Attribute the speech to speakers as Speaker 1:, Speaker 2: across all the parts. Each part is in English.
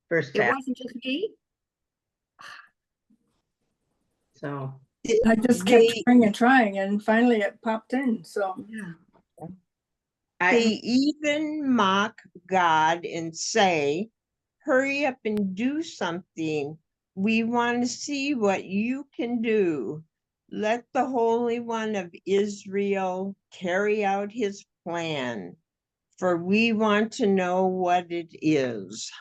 Speaker 1: first
Speaker 2: It
Speaker 1: half.
Speaker 2: wasn't just me.
Speaker 1: So
Speaker 2: I just kept trying and trying, and finally it popped in. So
Speaker 1: yeah,
Speaker 3: They even mock God and say, hurry up and do something. We want to see what you can do. Let the Holy One of Israel carry out his plan, for we want to know what it is.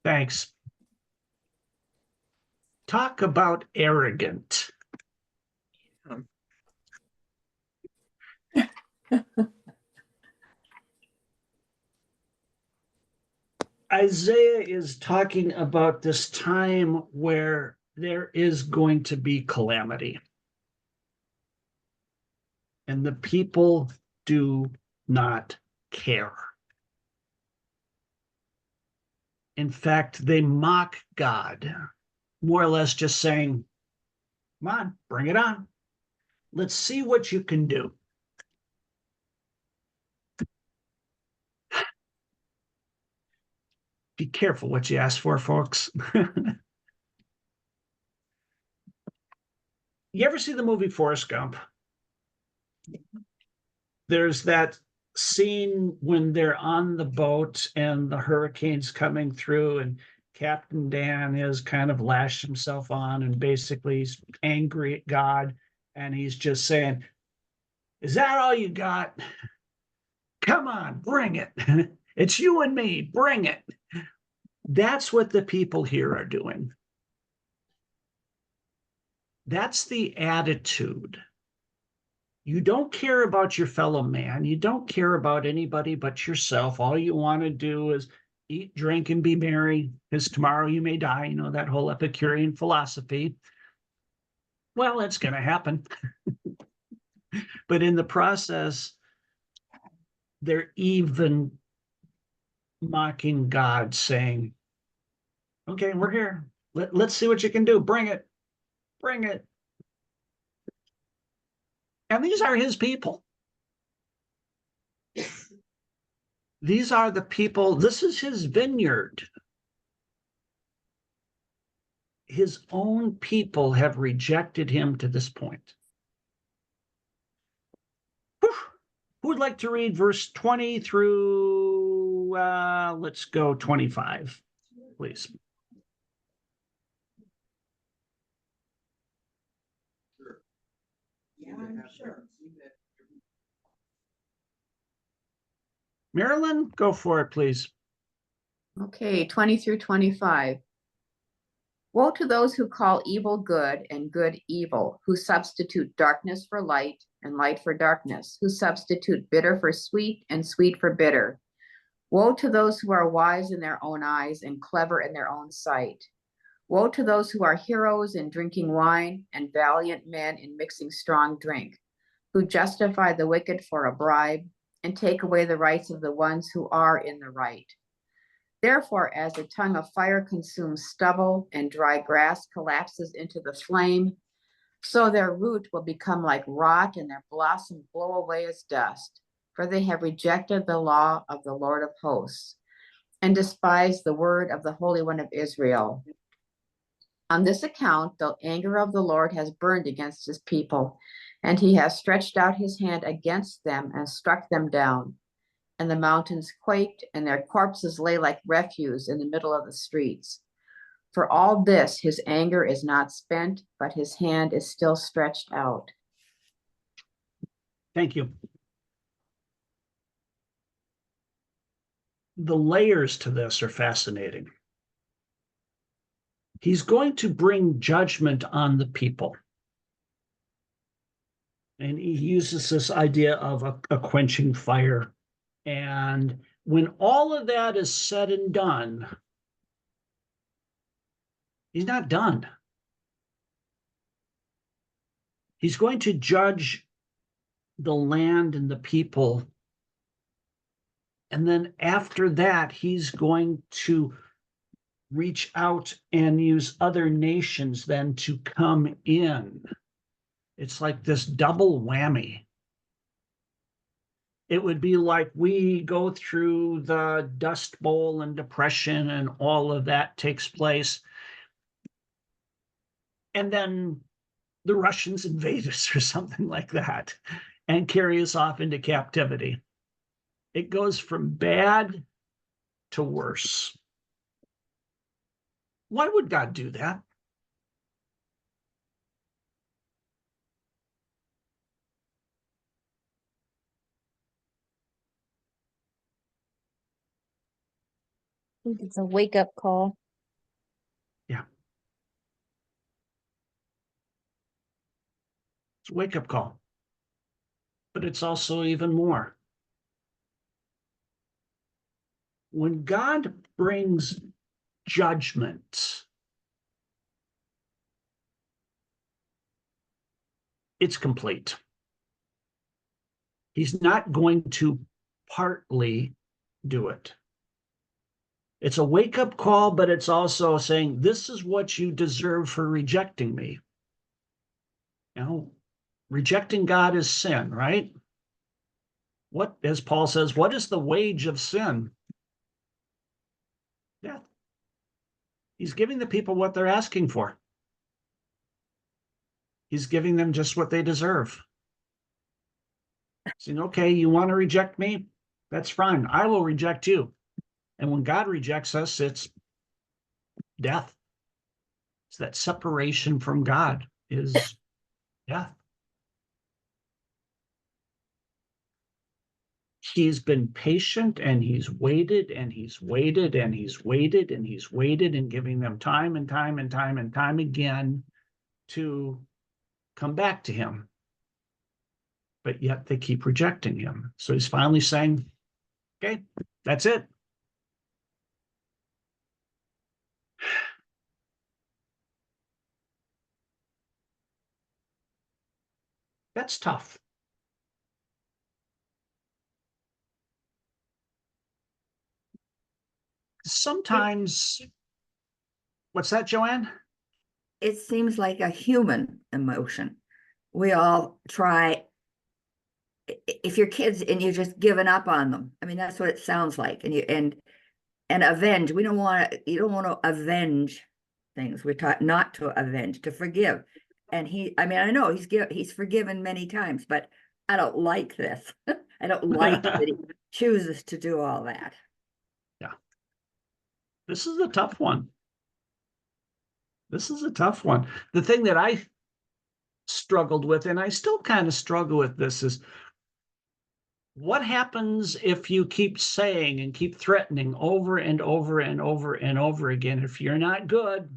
Speaker 4: Thanks. Talk about arrogant. Isaiah is talking about this time where there is going to be calamity. And the people do not care. In fact, they mock God, more or less just saying, come on, bring it on. Let's see what you can do. Be careful what you ask for, folks. You ever see the movie Forrest Gump? There's that scene when they're on the boat and the hurricane's coming through, and Captain Dan has kind of lashed himself on and basically he's angry at God. And he's just saying, is that all you got? Come on, bring it. It's you and me, bring it. That's what the people here are doing. That's the attitude. You don't care about your fellow man. You don't care about anybody but yourself. All you want to do is eat, drink, and be merry, because tomorrow you may die. You know, that whole Epicurean philosophy. Well, it's going to happen. But in the process, they're even mocking God, saying, okay, we're here. Let's see what you can do. Bring it. Bring it. And these are his people. These are the people. This is his vineyard. His own people have rejected him to this point. Whew. Who would like to read verse 20 through, let's go 25, please.
Speaker 3: Yeah, I'm sure.
Speaker 4: Marilyn, go for it, please.
Speaker 2: okay, 20 through 25. Woe to those who call evil good and good evil, who substitute darkness for light and light for darkness, who substitute bitter for sweet and sweet for bitter. Woe to those who are wise in their own eyes and clever in their own sight. Woe to those who are heroes in drinking wine and valiant men in mixing strong drink, who justify the wicked for a bribe and take away the rights of the ones who are in the right. Therefore, as a tongue of fire consumes stubble and dry grass collapses into the flame, so their root will become like rot and their blossom blow away as dust. For they have rejected the law of the Lord of hosts and despised the word of the Holy One of Israel. On this account, the anger of the Lord has burned against his people, and he has stretched out his hand against them and struck them down. And the mountains quaked, and their corpses lay like refuse in the middle of the streets. For all this, his anger is not spent, but his hand is still stretched out.
Speaker 4: Thank you. The layers to this are fascinating. He's going to bring judgment on the people. And he uses this idea of a quenching fire. And when all of that is said and done, he's not done. He's going to judge the land and the people. And then after that, he's going to reach out and use other nations then to come in. It's like this double whammy. It would be like we go through the Dust Bowl and depression and all of that takes place. And then the Russians invade us or something like that and carry us off into captivity. It goes from bad to worse. Why would God do that?
Speaker 1: I think it's a wake up call.
Speaker 4: Yeah. It's a wake-up call. But it's also even more. When God brings judgment, it's complete. He's not going to partly do it. It's a wake-up call, but it's also saying, this is what you deserve for rejecting me. You know, rejecting God is sin, right? What, as Paul says, what is the wage of sin? Death. He's giving the people what they're asking for. He's giving them just what they deserve. Saying, okay, you want to reject me? That's fine. I will reject you. And when God rejects us, it's death. It's that separation from God is death. He's been patient and he's waited and he's waited and he's waited and he's waited and giving them time and time and time and time again to come back to him. But yet they keep rejecting him. So he's finally saying, okay, that's it. That's tough. Sometimes, what's that, Joanne?
Speaker 5: It seems like a human emotion. We all try, if your kids and you're just giving up on them. I mean, that's what it sounds like. And avenge. You don't want to avenge things. We're taught not to avenge, to forgive. And I know he's forgiven many times, but I don't like this. I don't like that he chooses to do all that.
Speaker 4: Yeah. This is a tough one. This is a tough one. The thing that I struggled with, and I still kind of struggle with this, is what happens if you keep saying and keep threatening over and over and over and over again, if you're not good,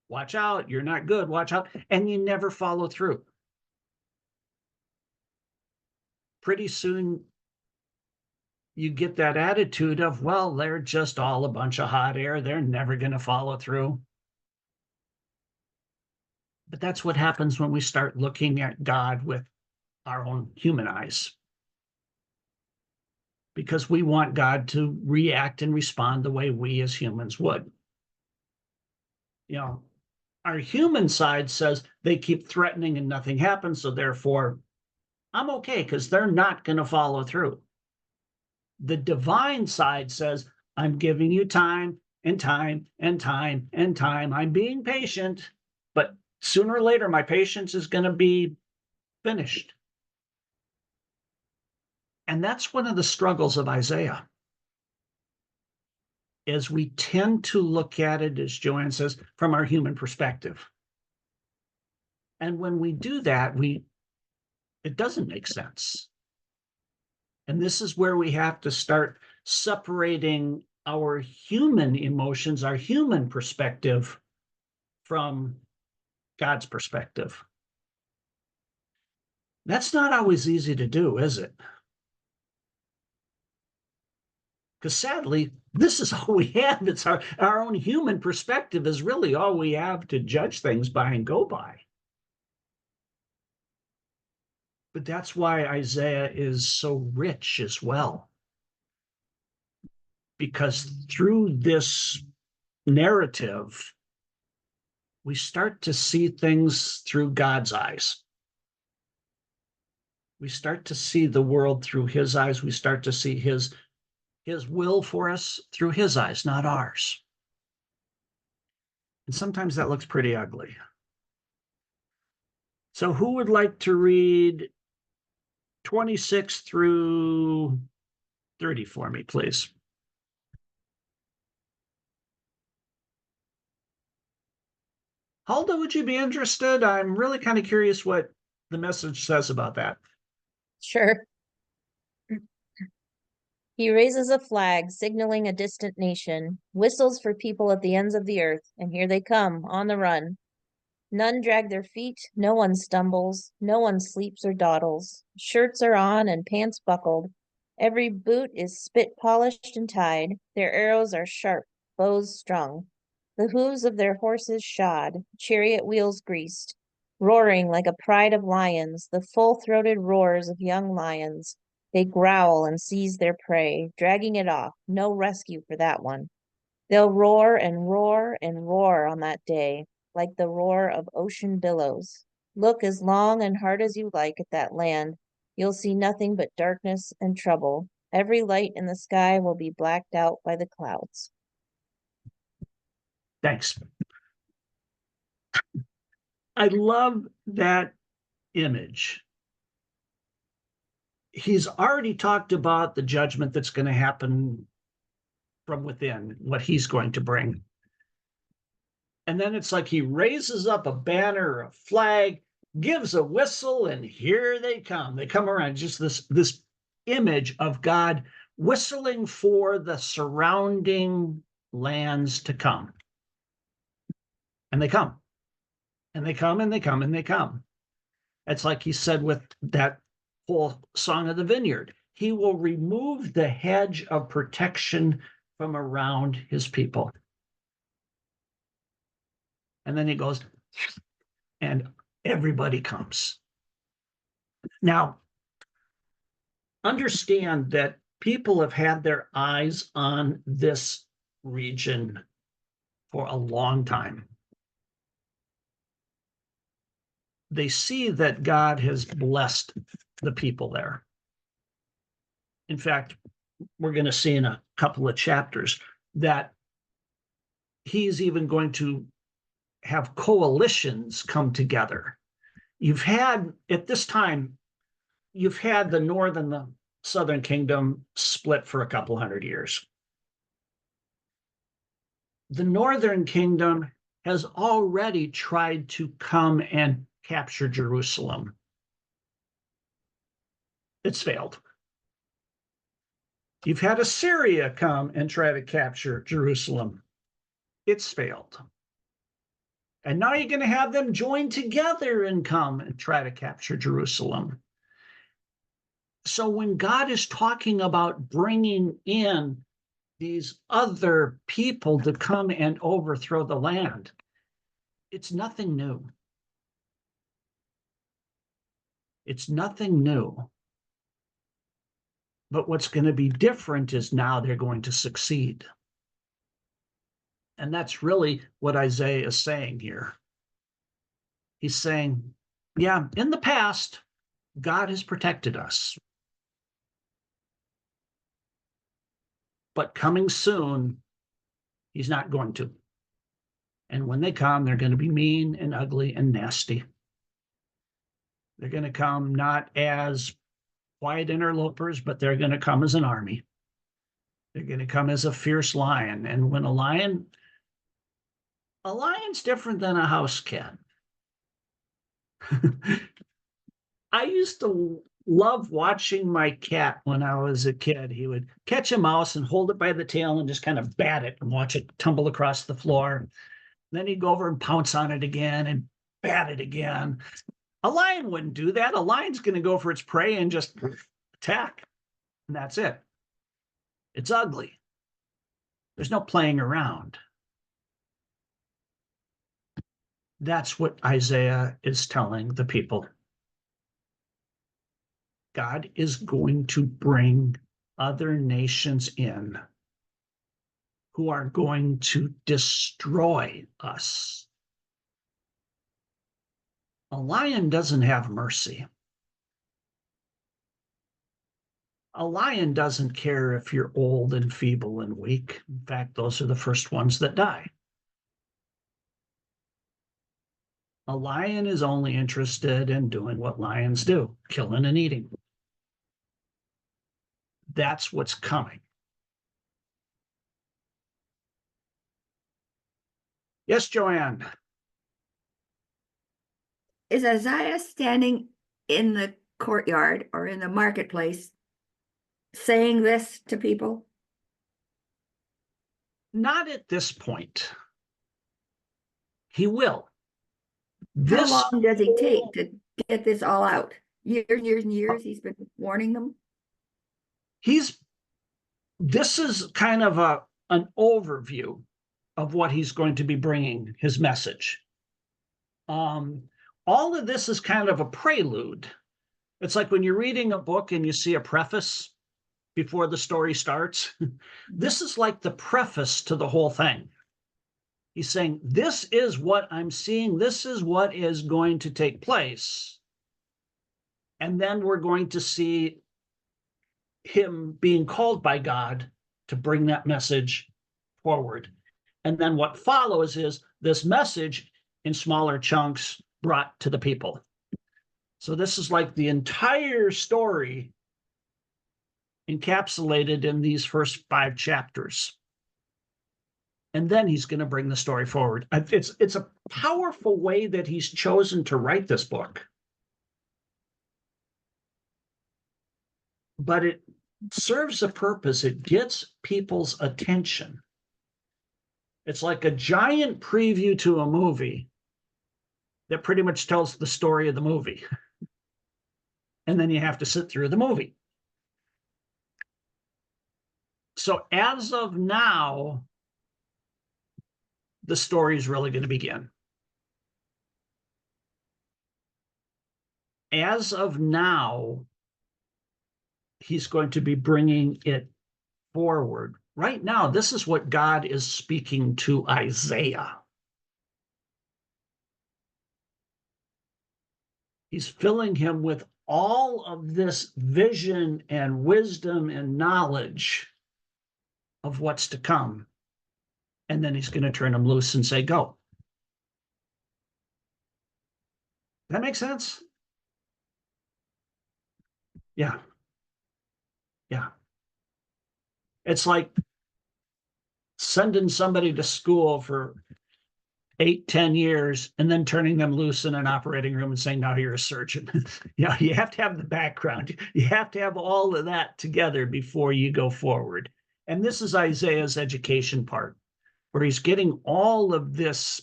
Speaker 4: watch out, you're not good, watch out, and you never follow through. Pretty soon you get that attitude of, well, they're just all a bunch of hot air. They're never going to follow through. But that's what happens when we start looking at God with our own human eyes. Because we want God to react and respond the way we as humans would. You know, our human side says they keep threatening and nothing happens, so therefore I'm okay because they're not going to follow through. The divine side says, I'm giving you time and time and time and time. I'm being patient, but sooner or later, my patience is going to be finished. And that's one of the struggles of Isaiah, is we tend to look at it, as Joanne says, from our human perspective. And when we do that, it doesn't make sense. And this is where we have to start separating our human emotions, our human perspective, from God's perspective. That's not always easy to do, is it? Because sadly, this is all we have. It's our own human perspective is really all we have to judge things by and go by. But that's why Isaiah is so rich as well. Because through this narrative, we start to see things through God's eyes. We start to see the world through his eyes. We start to see his will for us through his eyes, not ours. And sometimes that looks pretty ugly. So who would like to read 26 through 30 for me, please? Hulda, would you be interested? I'm really kind of curious what the message says about that.
Speaker 1: Sure. He raises a flag, signaling a distant nation, whistles for people at the ends of the earth, and here they come, on the run. None drag their feet, no one stumbles, no one sleeps or dawdles. Shirts are on and pants buckled. Every boot is spit polished and tied. Their arrows are sharp, bows strung. The hooves of their horses shod, chariot wheels greased. Roaring like a pride of lions, the full-throated roars of young lions. They growl and seize their prey, dragging it off. No rescue for that one. They'll roar and roar and roar on that day, like the roar of ocean billows. Look as long and hard as you like at that land. You'll see nothing but darkness and trouble. Every light in the sky will be blacked out by the clouds.
Speaker 4: Thanks. I love that image. He's already talked about the judgment that's going to happen from within, what he's going to bring. And then it's like he raises up a banner, a flag, gives a whistle, and here they come. They come around, just this image of God whistling for the surrounding lands to come. And they come. And they come, and they come, and they come. It's like he said with that whole Song of the Vineyard. He will remove the hedge of protection from around his people. And then he goes, and everybody comes. Now, understand that people have had their eyes on this region for a long time. They see that God has blessed the people there. In fact, we're going to see in a couple of chapters that he's even going to have coalitions come together. You've had, at this time, you've had the north and the southern kingdom split for a couple hundred years. The northern kingdom has already tried to come and capture Jerusalem. It's failed. You've had Assyria come and try to capture Jerusalem. It's failed. And now you're going to have them join together and come and try to capture Jerusalem. So when God is talking about bringing in these other people to come and overthrow the land, it's nothing new. It's nothing new. But what's going to be different is now they're going to succeed. And that's really what Isaiah is saying here. He's saying, yeah, in the past, God has protected us. But coming soon, he's not going to. And when they come, they're going to be mean and ugly and nasty. They're going to come not as quiet interlopers, but they're going to come as an army. They're going to come as a fierce lion. And when a lion's different than a house cat. I used to love watching my cat when I was a kid. He would catch a mouse and hold it by the tail and just kind of bat it and watch it tumble across the floor. Then he'd go over and pounce on it again and bat it again. A lion wouldn't do that. A lion's going to go for its prey and just attack. And that's it. It's ugly. There's no playing around. That's what Isaiah is telling the people. God is going to bring other nations in who are going to destroy us. A lion doesn't have mercy. A lion doesn't care if you're old and feeble and weak. In fact, those are the first ones that die. A lion is only interested in doing what lions do, killing and eating. That's what's coming. Yes, Joanne.
Speaker 5: Is Isaiah standing in the courtyard or in the marketplace saying this to people?
Speaker 4: Not at this point. He will.
Speaker 5: How long does he take to get this all out? Years and years and years he's been warning them?
Speaker 4: This is kind of an overview of what he's going to be bringing, his message. All of this is kind of a prelude. It's like when you're reading a book and you see a preface before the story starts. This is like the preface to the whole thing. He's saying, this is what I'm seeing. This is what is going to take place. And then we're going to see him being called by God to bring that message forward. And then what follows is this message in smaller chunks brought to the people. So this is like the entire story encapsulated in these first 5 chapters. And then he's going to bring the story forward. It's a powerful way that he's chosen to write this book. But it serves a purpose. It gets people's attention. It's like a giant preview to a movie that pretty much tells the story of the movie. And then you have to sit through the movie. So as of now, the story is really going to begin. As of now, he's going to be bringing it forward. Right now, this is what God is speaking to Isaiah. He's filling him with all of this vision and wisdom and knowledge of what's to come. And then he's going to turn him loose and say, go. That makes sense? Yeah. Yeah. It's like sending somebody to school for 8-10 years and then turning them loose in an operating room and saying, now you're a surgeon. You know, you have to have the background. You have to have all of that together before you go forward. And this is Isaiah's education part, where he's getting all of this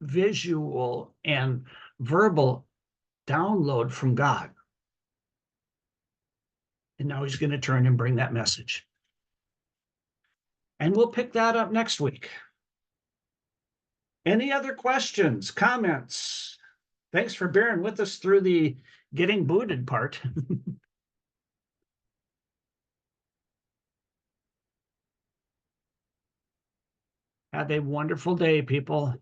Speaker 4: visual and verbal download from God. And now he's going to turn and bring that message. And we'll pick that up next week. Any other questions, comments? Thanks for bearing with us through the getting booted part. Have a wonderful day, people.